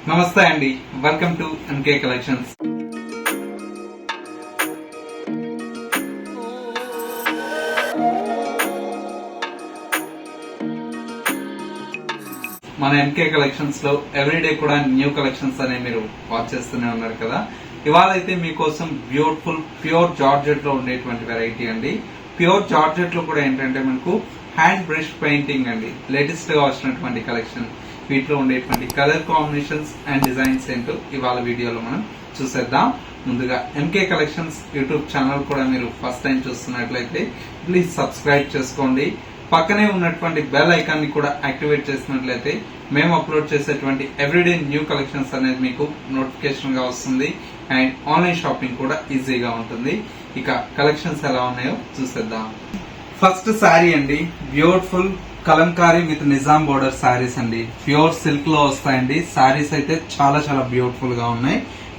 నమస్తే అండి, welcome to MK collections. మన ఎంకే కలెక్షన్స్ లో ఎవ్రీడే కూడా న్యూ కలెక్షన్స్ అనేవి మీరు వాచ్ చేస్తూనే ఉన్నారు కదా. ఇవాళ అయితే మీకోసం బ్యూటిఫుల్ ప్యూర్ జార్జెట్ లో ఉండేటువంటి వెరైటీ అండి. ప్యూర్ జార్జెట్ లో కూడా ఏంటంటే మనకు హ్యాండ్ బ్రష్ పెయింటింగ్ అండి, లేటెస్ట్ గా వచ్చినటువంటి కలెక్షన్. వీటిలో ఉండేటువంటి కలర్ కాంబినేషన్స్ అండ్ డిజైన్స్ ఏంటో ఇవాళ వీడియోలో మనం చూసేద్దాం. ముందుగా ఎంకే కలెక్షన్స్ యూట్యూబ్ ఛానల్ కూడా మీరు ఫస్ట్ టైం చూస్తున్నట్లయితే ప్లీజ్ సబ్స్క్రైబ్ చేసుకోండి. పక్కనే ఉన్నటువంటి బెల్ ఐకాన్ ని కూడా యాక్టివేట్ చేసినట్లయితే మేము అప్లోడ్ చేసేటువంటి ఎవ్రీడే న్యూ కలెక్షన్స్ అనేది మీకు నోటిఫికేషన్ గా వస్తుంది అండ్ ఆన్లైన్ షాపింగ్ కూడా ఈజీగా ఉంటుంది. ఇక కలెక్షన్స్ ఎలా ఉన్నాయో చూసేద్దాం. ఫస్ట్ శారీ అండి, beautiful Kalamkari with Nizam border saris అండి. ప్యూర్ సిల్క్ లో వస్తాయండి. శారీస్ అయితే చాలా చాలా బ్యూటిఫుల్ గా ఉన్నాయి.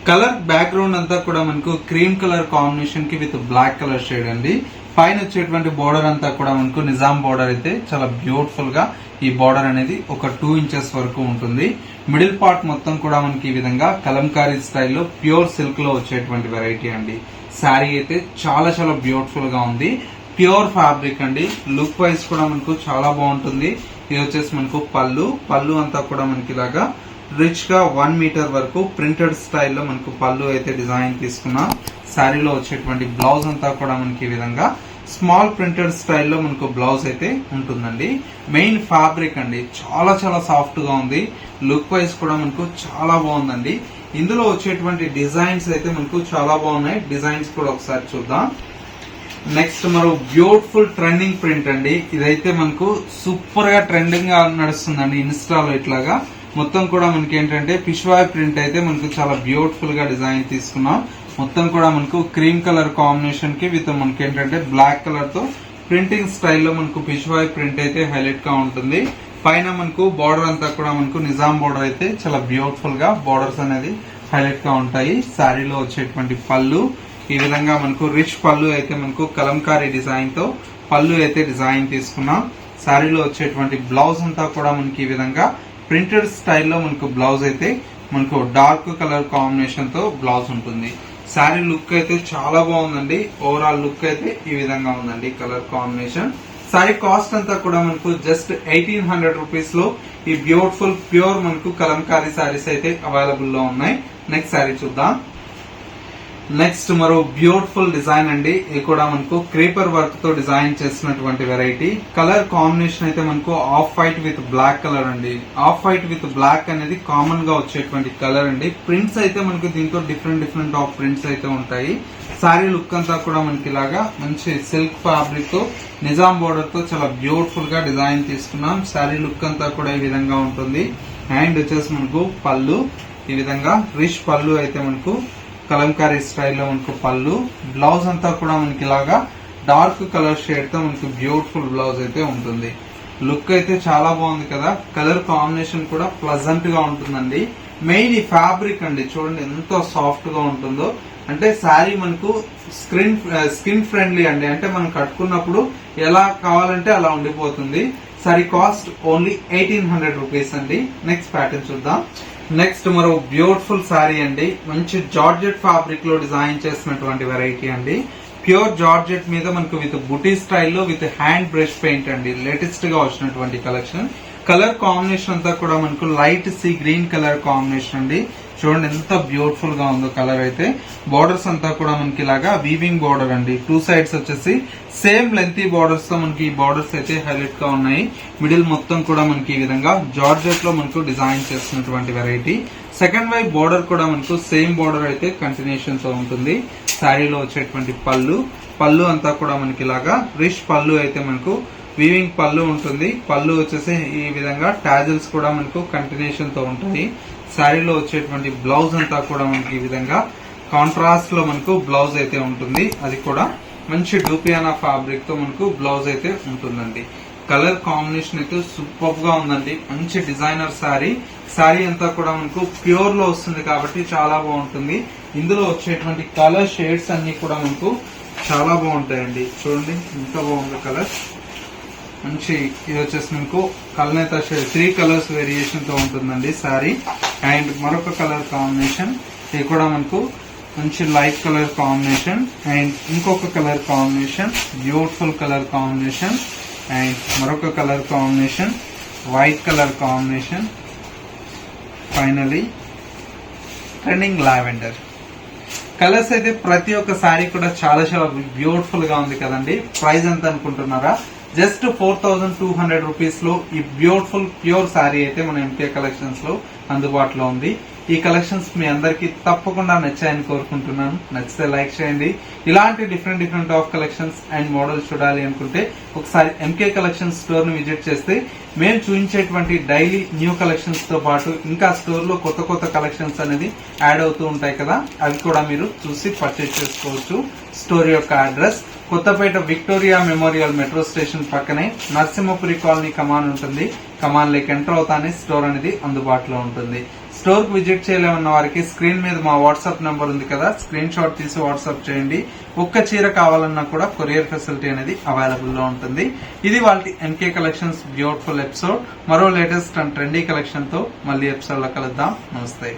కలర్ బ్యాక్గ్రౌండ్ అంతా కూడా మనకు క్రీమ్ కలర్ కాంబినేషన్ కి విత్ బ్లాక్ కలర్ షేడ్ అండి. పైన వచ్చేటువంటి బోర్డర్ అంతా కూడా మనకు నిజాం బోర్డర్ అయితే చాలా బ్యూటిఫుల్ గా ఈ బోర్డర్ అనేది ఒక 2 ఇంచెస్ వరకు ఉంటుంది. మిడిల్ పార్ట్ మొత్తం కూడా మనకి ఈ విధంగా కలంకారీ స్టైల్లో ప్యూర్ సిల్క్ లో వచ్చేటువంటి వెరైటీ అండి. శారీ అయితే చాలా చాలా బ్యూటిఫుల్ గా ఉంది. ప్యూర్ ఫ్యాబ్రిక్ అండి. లుక్ వైజ్ కూడా మనకు చాలా బాగుంటుంది. ఇది వచ్చేసి మనకు పళ్ళు అంతా కూడా మనకి ఇలాగా రిచ్ గా 1 మీటర్ వరకు ప్రింటెడ్ స్టైల్లో మనకు పళ్ళు అయితే డిజైన్ తీసుకున్నాం. శారీలో వచ్చేటువంటి బ్లౌజ్ అంతా కూడా మనకి ఈ విధంగా స్మాల్ ప్రింటెడ్ స్టైల్లో మనకు బ్లౌజ్ అయితే ఉంటుందండి. మెయిన్ ఫ్యాబ్రిక్ అండి, చాలా చాలా సాఫ్ట్ గా ఉంది. లుక్ వైజ్ కూడా మనకు చాలా బాగుందండి. ఇందులో వచ్చేటువంటి డిజైన్స్ అయితే మనకు చాలా బాగున్నాయి. డిజైన్స్ కూడా ఒకసారి చూద్దాం. నెక్స్ట్ మరో బ్యూటిఫుల్ ట్రెండింగ్ ప్రింట్ అండి. ఇదైతే మనకు సూపర్ గా ట్రెండింగ్ గా నడుస్తుందండి ఇన్స్టాలో. ఇట్లాగా మొత్తం కూడా మనకి ఏంటంటే పిష్వాయ్ ప్రింట్ అయితే మనకు చాలా బ్యూటిఫుల్ గా డిజైన్ తీసుకున్నాం. మొత్తం కూడా మనకు క్రీమ్ కలర్ కాంబినేషన్ కి విత్ మనకి ఏంటంటే బ్లాక్ కలర్ తో ప్రింటింగ్ స్టైల్లో మనకు పిష్వాయ్ ప్రింట్ అయితే హైలైట్ గా ఉంటుంది. పైన మనకు బార్డర్ అంతా కూడా మనకు నిజాం బార్డర్ అయితే చాలా బ్యూటిఫుల్ గా బార్డర్స్ అనేది హైలైట్ గా ఉంటాయి. శారీలో వచ్చేటువంటి పళ్ళు ఈ విధంగా మనకు రిచ్ పళ్ళు అయితే మనకు కలంకారీ డిజైన్ తో పళ్ళు అయితే డిజైన్ తీసుకున్నాం. శారీలో వచ్చేటువంటి బ్లౌజ్ అంతా కూడా మనకి ఈ విధంగా ప్రింటెడ్ స్టైల్లో మనకు బ్లౌజ్ అయితే మనకు డార్క్ కలర్ కాంబినేషన్ తో బ్లౌజ్ ఉంటుంది. శారీ లుక్ అయితే చాలా బాగుందండి. ఓవరాల్ లుక్ అయితే ఈ విధంగా ఉందండి కలర్ కాంబినేషన్. శారీ కాస్ట్ అంతా కూడా మనకు జస్ట్ 1800 రూపీస్ లో ఈ బ్యూటిఫుల్ ప్యూర్ మనకు కలంకారీ శారీస్ అయితే అవైలబుల్ లో ఉన్నాయి. నెక్స్ట్ శారీ చూద్దాం. నెక్స్ట్ మరో బ్యూటిఫుల్ డిజైన్ అండి. ఇది కూడా మనకు క్రీపర్ వర్క్ తో డిజైన్ చేసినటువంటి వెరైటీ. కలర్ కాంబినేషన్ అయితే మనకు off white with black colour అండి. ఆఫ్ వైట్ విత్ బ్లాక్ అనేది కామన్ గా వచ్చేటువంటి కలర్ అండి. ప్రింట్స్ అయితే మనకు దీంతో డిఫరెంట్ ఆఫ్ ప్రింట్స్ అయితే ఉంటాయి. శారీ లుక్ అంతా కూడా మనకి ఇలాగా మంచి సిల్క్ ఫ్యాబ్రిక్ తో నిజాం బోర్డర్ తో చాలా బ్యూటిఫుల్ గా డిజైన్ తీసుకున్నాం. శారీ లుక్ అంతా కూడా ఈ విధంగా ఉంటుంది. అండ్ వచ్చేసి మనకు పళ్ళు ఈ విధంగా రిచ్ పళ్ళు అయితే మనకు కలంకారీ స్టైల్లో మనకు పళ్ళు. బ్లౌజ్ అంతా కూడా మనకి ఇలాగా డార్క్ కలర్ షేడ్ తో మనకు బ్యూటిఫుల్ బ్లౌజ్ అయితే ఉంటుంది. లుక్ అయితే చాలా బాగుంది కదా. కలర్ కాంబినేషన్ కూడా ప్లజెంట్ గా ఉంటుందండి. మెయిన్ ఈ ఫ్యాబ్రిక్ అండి, చూడండి ఎంత సాఫ్ట్ గా ఉంటుందో. అంటే శారీ మనకు స్కిన్ ఫ్రెండ్లీ అండి. అంటే మనం కట్టుకున్నప్పుడు ఎలా కావాలంటే అలా ఉండిపోతుంది. శారీ కాస్ట్ ఓన్లీ 1800 రూపీస్ అండి. నెక్స్ట్ ప్యాటర్న్ చూద్దాం. నెక్స్ట్ మరో బ్యూటిఫుల్ శారీ అండి. మంచి జార్జెట్ ఫ్యాబ్రిక్ లో డిజైన్ చేసినటువంటి వెరైటీ అండి. ప్యూర్ జార్జెట్ మీద మనకు విత్ బుటీ స్టైల్లో విత్ హ్యాండ్ బ్రష్ పెయింట్ అండి. లేటెస్ట్ గా వచ్చినటువంటి కలెక్షన్. కలర్ కాంబినేషన్ అంతా కూడా మనకు light sea green colour combination అండి. చూడండి ఎంత బ్యూటిఫుల్ గా ఉందో కలర్ అయితే. బోర్డర్స్ అంతా కూడా మనకి ఇలాగా వీవింగ్ బోర్డర్ అండి. 2 సైడ్స్ వచ్చేసి సేమ్ లెంతీ బోర్డర్స్ తో మనకి ఈ బోర్డర్స్ అయితే హైలైట్ గా ఉన్నాయి. మిడిల్ మొత్తం కూడా మనకి ఈ విధంగా జార్జెట్ లో మనకు డిజైన్ చేస్తున్నటువంటి వెరైటీ. సెకండ్ వైపు బోర్డర్ కూడా మనకు సేమ్ బోర్డర్ అయితే కంటిన్యూషన్ తో ఉంటుంది. శారీలో వచ్చేటువంటి పళ్ళు అంతా కూడా మనకి ఇలాగా రిచ్ పళ్ళు అయితే మనకు వీవింగ్ పళ్ళు ఉంటుంది. పళ్ళు వచ్చేసి ఈ విధంగా టాజిల్స్ కూడా మనకు కంటిన్యూషన్ తో ఉంటాయి. శారీలో వచ్చేటువంటి బ్లౌజ్ అంతా కూడా మనకి ఈ విధంగా కాంట్రాస్ట్ లో మనకు బ్లౌజ్ అయితే ఉంటుంది. అది కూడా మంచి డూపియానా ఫ్యాబ్రిక్ తో మనకు బ్లౌజ్ అయితే ఉంటుందండి. కలర్ కాంబినేషన్ అయితే సూపర్ గా ఉందండి. మంచి డిజైనర్ శారీ అంతా కూడా మనకు ప్యూర్ లో వస్తుంది కాబట్టి చాలా బాగుంటుంది. ఇందులో వచ్చేటువంటి కలర్ షేడ్స్ అన్ని కూడా మనకు చాలా బాగుంటాయండి. చూడండి ఎంత బాగుంది కలర్. మంచి ఇది వచ్చేసి మీకు కల్నేత షేడ్ 3 కలర్స్ వేరియేషన్ తో ఉంటుందండి శారీ. అండ్ మరొక కలర్ కాంబినేషన్ ఇది కూడా మనకు మంచి లైట్ కలర్ కాంబినేషన్ అండ్ ఇంకొక colour combination beautiful colour combination and మరొక colour combination white colour combination finally trending lavender colours అయితే ప్రతి ఒక్క సారీ కూడా చాలా చాలా బ్యూటిఫుల్ గా ఉంది కదండి. ప్రైస్ ఎంత అనుకుంటున్నారా? జస్ట్ 4200 రూపీస్ లో ఈ బ్యూటిఫుల్ ప్యూర్ సారీ అయితే మన ఎంకే కలెక్షన్స్ లో అందుబాటులో ఉంది. ఈ కలెక్షన్స్ మీ అందరికి తప్పకుండా నచ్చాయని కోరుకుంటున్నాను. నచ్చితే లైక్ చేయండి. ఇలాంటి different of collections and models చూడాలి అనుకుంటే ఒకసారి ఎంకే కలెక్షన్స్ స్టోర్ ని విజిట్ చేస్తే మేము చూపించేటువంటి డైలీ న్యూ కలెక్షన్స్ తో పాటు ఇంకా స్టోర్ లో కొత్త కలెక్షన్స్ అనేది యాడ్ అవుతూ ఉంటాయి కదా, అవి కూడా మీరు చూసి పర్చేజ్ చేసుకోవచ్చు. స్టోర్ యొక్క address Kothapet Victoria Memorial metro station పక్కనే నరసింహపురి కాలనీ కమాన్ ఉంటుంది. కమాన్ లేక్ ఎంటర్ అవుతానే స్టోర్ అనేది అందుబాటులో ఉంటుంది. స్టోర్ కు విజిట్ చేయలేమన్న వారికి స్క్రీన్ మీద మా వాట్సాప్ నంబర్ ఉంది కదా, స్క్రీన్ షాట్ తీసి వాట్సాప్ చేయండి. ఒక్క చీర కావాలన్నా కూడా కొరియర్ ఫెసిలిటీ అనేది అవైలబుల్ లో ఉంటుంది. ఇది వాళ్ళ ఎంకే కలెక్షన్స్ బ్యూటిఫుల్ ఎపిసోడ్. మరో లేటెస్ట్ అండ్ ట్రెండీ కలెక్షన్ తో మళ్ళీ ఎపిసోడ్ లో కలుద్దాం. నమస్తే.